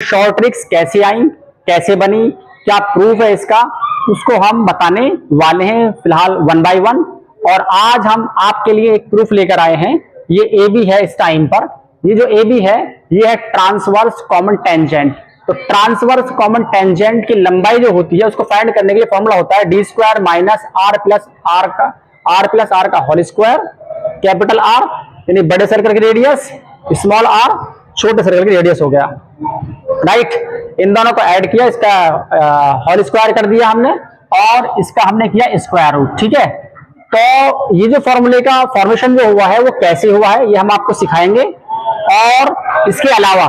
Short tricks कैसे आई, कैसे बनी, क्या प्रूफ है इसका, उसको हम बताने वाले हैं फिलहाल वन बाय वन। और आज हम आपके लिए एक प्रूफ लेकर आए हैं। ये ए बी है इस टाइम पर। ये जो ए बी है ये है ट्रांसवर्स कॉमन टेंजेंट। तो ट्रांसवर्स कॉमन टेंजेंट की लंबाई जो होती है उसको फाइंड करने के लिए फॉर्मूला होता है D square minus R plus R का होल स्क्वायर, कैपिटल आर यानी बड़े सर्कल की रेडियस, स्मॉल आर छोटे सर्कल की रेडियस हो गया, राइट। इन दोनों को ऐड किया, इसका होल स्क्वायर कर दिया हमने और इसका हमने किया स्क्वायर रूट, ठीक है। तो ये जो फॉर्मूले का फॉर्मेशन जो हुआ है वो कैसे हुआ है ये हम आपको सिखाएंगे। और इसके अलावा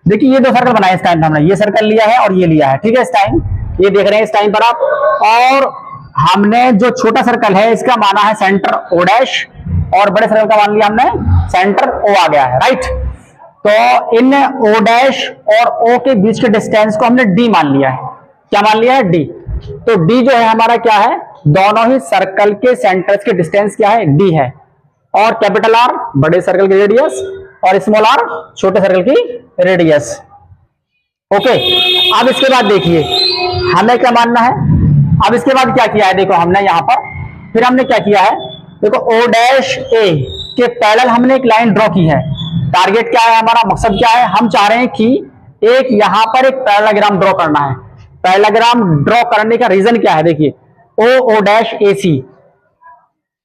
देखिए ये दो सर्कल बनाए इस टाइम पर हमने, ये सर्कल लिया है और ये लिया है, ठीक है। इस टाइम ये देख रहे हैं इस टाइम पर आप। और हमने जो छोटा सर्कल है इसका माना है सेंटर ओ डैश और बड़े सर्कल का मान लिया हमने सेंटर ओ आ गया है, राइट। तो इन ओ डैश और ओ के बीच के डिस्टेंस को हमने डी मान लिया है। क्या मान लिया है? डी। तो डी जो है हमारा क्या है, दोनों ही सर्कल के सेंटर्स के डिस्टेंस क्या है, डी है। और कैपिटल आर बड़े सर्कल की रेडियस और स्मॉल आर छोटे सर्कल की रेडियस, ओके। अब इसके बाद देखिए हमें क्या मानना है। अब इसके बाद क्या किया है, देखो हमने यहां पर फिर हमने क्या किया है, देखो ओ डैश ए के पैरेलल हमने एक लाइन ड्रॉ की है। टारगेट क्या है हमारा, मकसद क्या है, हम चाह रहे हैं कि एक यहां पर एक पैरेललोग्राम ड्रॉ करना है। पैरेललोग्राम ड्रॉ करने का रीजन क्या है, देखिए ओ डैश ए सी,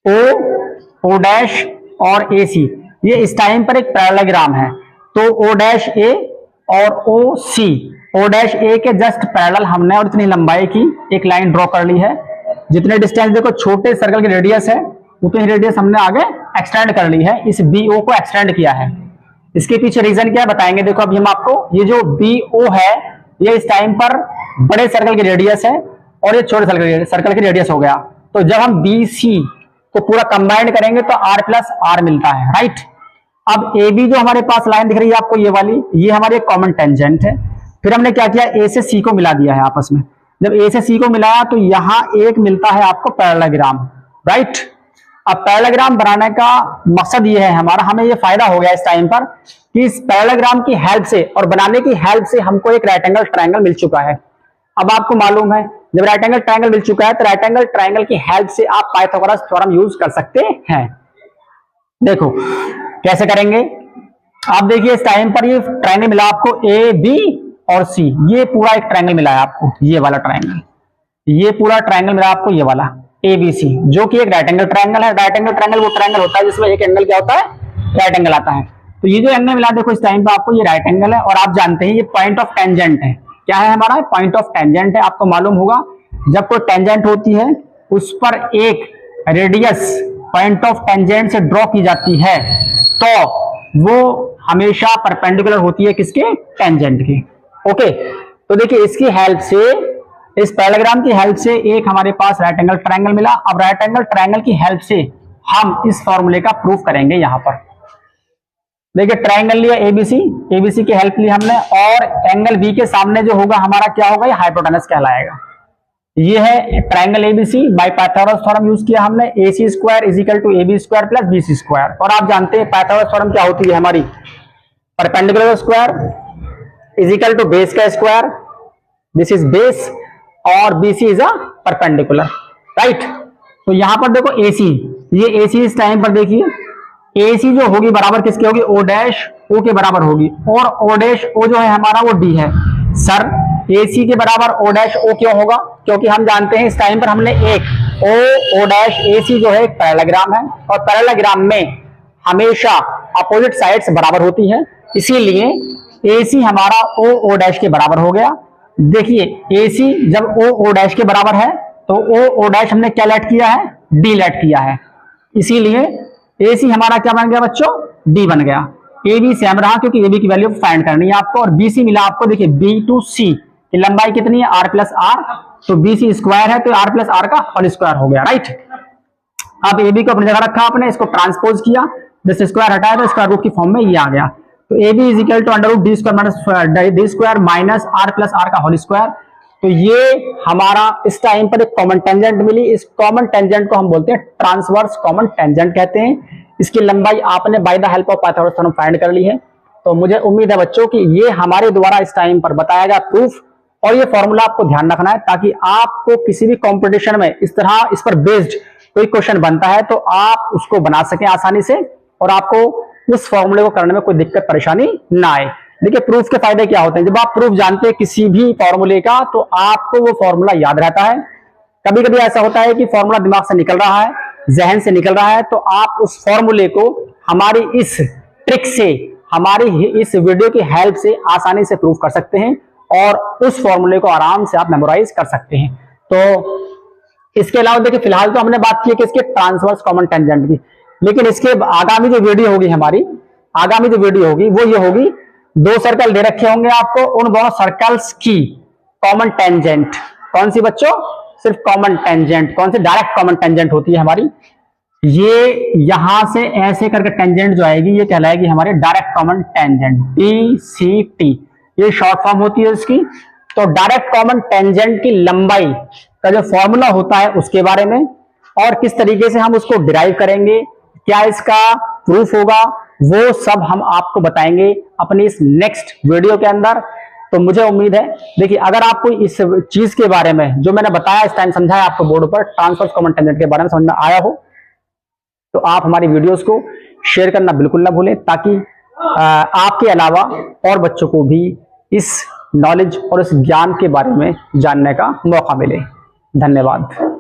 ओ डैश और ए सी ये इस टाइम पर एक पैरेललोग्राम है। तो ओ डैश ए और ओ सी, ओ डैश ए के जस्ट पैरेलल हमने और इतनी लंबाई की एक लाइन ड्रॉ कर ली है। जितने डिस्टेंस देखो छोटे सर्कल की रेडियस है उतनी रेडियस हमने आगे एक्सटेंड कर ली है, इस बी ओ को एक्सटेंड किया है। इसके पीछे रीजन क्या है बताएंगे। देखो अभी हम आपको, ये जो बी ओ है ये इस टाइम पर बड़े सर्कल की रेडियस है और ये छोटे सर्कल की रेडियस हो गया। तो जब हम बी सी को पूरा कंबाइंड करेंगे तो आर प्लस आर मिलता है, राइट। अब ए बी जो हमारे पास लाइन दिख रही है आपको ये वाली, ये हमारी कॉमन टेंजेंट है। फिर हमने क्या किया, ए से सी को मिला दिया है आपस में। जब ए से सी को मिलाया तो यहां एक मिलता है आपको पैरेललोग्राम, राइट। अब पैरेललोग्राम बनाने का मकसद ये है हमारा, हमें ये फायदा हो गया इस टाइम पर कि इस पैरेललोग्राम की हेल्प से और बनाने की हेल्प से हमको एक राइट एंगल ट्रायंगल मिल चुका है। अब आपको मालूम है जब राइट एंगल ट्रायंगल मिल चुका है तो राइट एंगल ट्रायंगल की हेल्प से आप पाइथागोरस थ्योरम यूज कर सकते हैं। देखो कैसे करेंगे, आप देखिए इस टाइम पर ये ट्रायंगल मिला आपको ए बी और सी, ये पूरा एक ट्रायंगल मिला है आपको, ये वाला ट्रायंगल, ये पूरा ट्रायंगल मिला आपको ये वाला ए बी सी, जो कि एक राइट एंगल ट्रायंगल है। राइट एंगल ट्रायंगल वो ट्रायंगल होता है जिसमें एक एंगल क्या होता है, राइट एंगल आता है। तो ये जो एंगल मिला देखो इस टाइम पे आपको ये राइट एंगल है और आप जानते हैं ये पॉइंट ऑफ टेंजेंट है। क्या है हमारा, पॉइंट ऑफ टेंजेंट है। आपको मालूम होगा जब कोई टेंजेंट होती है उस पर एक रेडियस पॉइंट ऑफ टेंजेंट से ड्रॉ की जाती है तो वो हमेशा परपेंडिकुलर होती है किसके, टेंजेंट के, ओके। तो देखिए इसकी हेल्प से, इस पैरेललोग्राम की हेल्प से एक हमारे पास राइट एंगल ट्रायंगल मिला। अब राइट एंगल ट्रायंगल की हेल्प से हम इस फॉर्मूले का प्रूफ करेंगे। यहां पर देखिए ट्रायंगल लिया एबीसी की हेल्प ली हमने और एंगल बी के सामने जो होगा हमारा क्या होगा, ये हाइपोटेनस कहलाएगा। ये है triangle ABC, by Pythagoras theorem use किया हमने, AC square is equal to AB square plus BC square. और आप जानते हैं पाइथागोरस थ्योरम क्या होती है हमारी, perpendicular square is equal to base का स्क्वायर, दिस इज बेस और BC is a perpendicular, right. तो यहां पर देखो AC, ये AC इस टाइम पर देखिए AC जो होगी बराबर किसके होगी, O डैश O के बराबर होगी और O डैश O जो है हमारा वो D है। सर AC के बराबर O डैश O क्यों होगा, क्योंकि हम जानते हैं इस टाइम पर हमने एक O डैश AC जो है एक पैरेललोग्राम है और पैरेललोग्राम में हमेशा अपोजिट साइड्स बराबर होती है, इसीलिए AC हमारा O डैश के बराबर हो गया। देखिए AC जब O डैश के बराबर है तो O डैश हमने क्या लेट किया है, D लेट किया है, इसीलिए AC हमारा क्या बन गया बच्चों, D बन गया। AB सेम रहा क्योंकि AB की वैल्यू फाइंड करनी है आपको और BC मिला आपको। देखिए B टू C की लंबाई कितनी है, R प्लस R, तो BC स्क्वायर है तो R प्लस R का होल स्क्वायर हो गया, राइट। अब AB को अपनी जगह रखा आपने, इसको ट्रांसपोज किया, जैसे स्क्वायर हटाया तो स्क्वायर रूट की फॉर्म में ये आ गया। तो AB is equal to under root D square minus R plus R का होल स्क्वायर। तो ये हमारा इस टाइम पर एक कॉमन टेंजेंट मिली। इस कॉमन टेंजेंट को हम बोलते हैं ट्रांसवर्स कॉमन टेंजेंट कहते हैं। इसकी लंबाई आपने by the help of Pythagoras theorem find कर ली है। तो मुझे उम्मीद है बच्चों कि ये हमारे द्वारा इस टाइम पर बताया गया प्रूफ और ये फॉर्मूला आपको ध्यान रखना है, ताकि आपको किसी भी कंपटीशन में इस तरह इस पर बेस्ड कोई क्वेश्चन बनता है तो आप उसको बना सकें आसानी से और आपको उस फॉर्मूले को करने में कोई दिक्कत परेशानी ना आए। देखिए प्रूफ के फायदे क्या होते हैं, जब आप प्रूफ जानते हैं किसी भी फॉर्मूले का तो आपको वो फॉर्मूला याद रहता है। कभी कभी ऐसा होता है कि फॉर्मूला दिमाग से निकल रहा है, जहन से निकल रहा है, तो आप उस फॉर्मूले को हमारी इस ट्रिक से, हमारी इस वीडियो की हेल्प से आसानी से प्रूफ कर सकते हैं और उस फॉर्मूले को आराम से आप मेमोराइज कर सकते हैं। तो इसके अलावा देखिए फिलहाल तो हमने बात की है कि इसके ट्रांसवर्स कॉमन टेंजेंट की, लेकिन इसके आगामी जो वीडियो होगी हमारी, आगामी जो वीडियो होगी वो ये होगी, 2 सर्कल दे रखे होंगे आपको, उन दोनों सर्कल्स की कॉमन टेंजेंट कौन सी बच्चों, सिर्फ कॉमन टेंजेंट, कौन सी, डायरेक्ट कॉमन टेंजेंट होती है हमारी, ये यहां से ऐसे करके टेंजेंट जो आएगी ये कहलाएगी हमारे डायरेक्ट कॉमन टेंजेंट, DCT, ये शॉर्ट फॉर्म होती है इसकी। तो डायरेक्ट कॉमन टेंजेंट की लंबाई का जो फॉर्मूला होता है उसके बारे में और किस तरीके से हम उसको डिराइव करेंगे, क्या इसका प्रूफ होगा, वो सब हम आपको बताएंगे अपनी इस नेक्स्ट वीडियो के अंदर। तो मुझे उम्मीद है, देखिए अगर आपको इस चीज के बारे में जो मैंने बताया इस टाइम समझाया आपको बोर्ड पर, ट्रांसवर्स कॉमन टेंजेंट के बारे में समझ में आया हो तो आप हमारी वीडियोस को शेयर करना बिल्कुल ना भूलें, ताकि आपके अलावा और बच्चों को भी इस नॉलेज और इस ज्ञान के बारे में जानने का मौका मिले। धन्यवाद।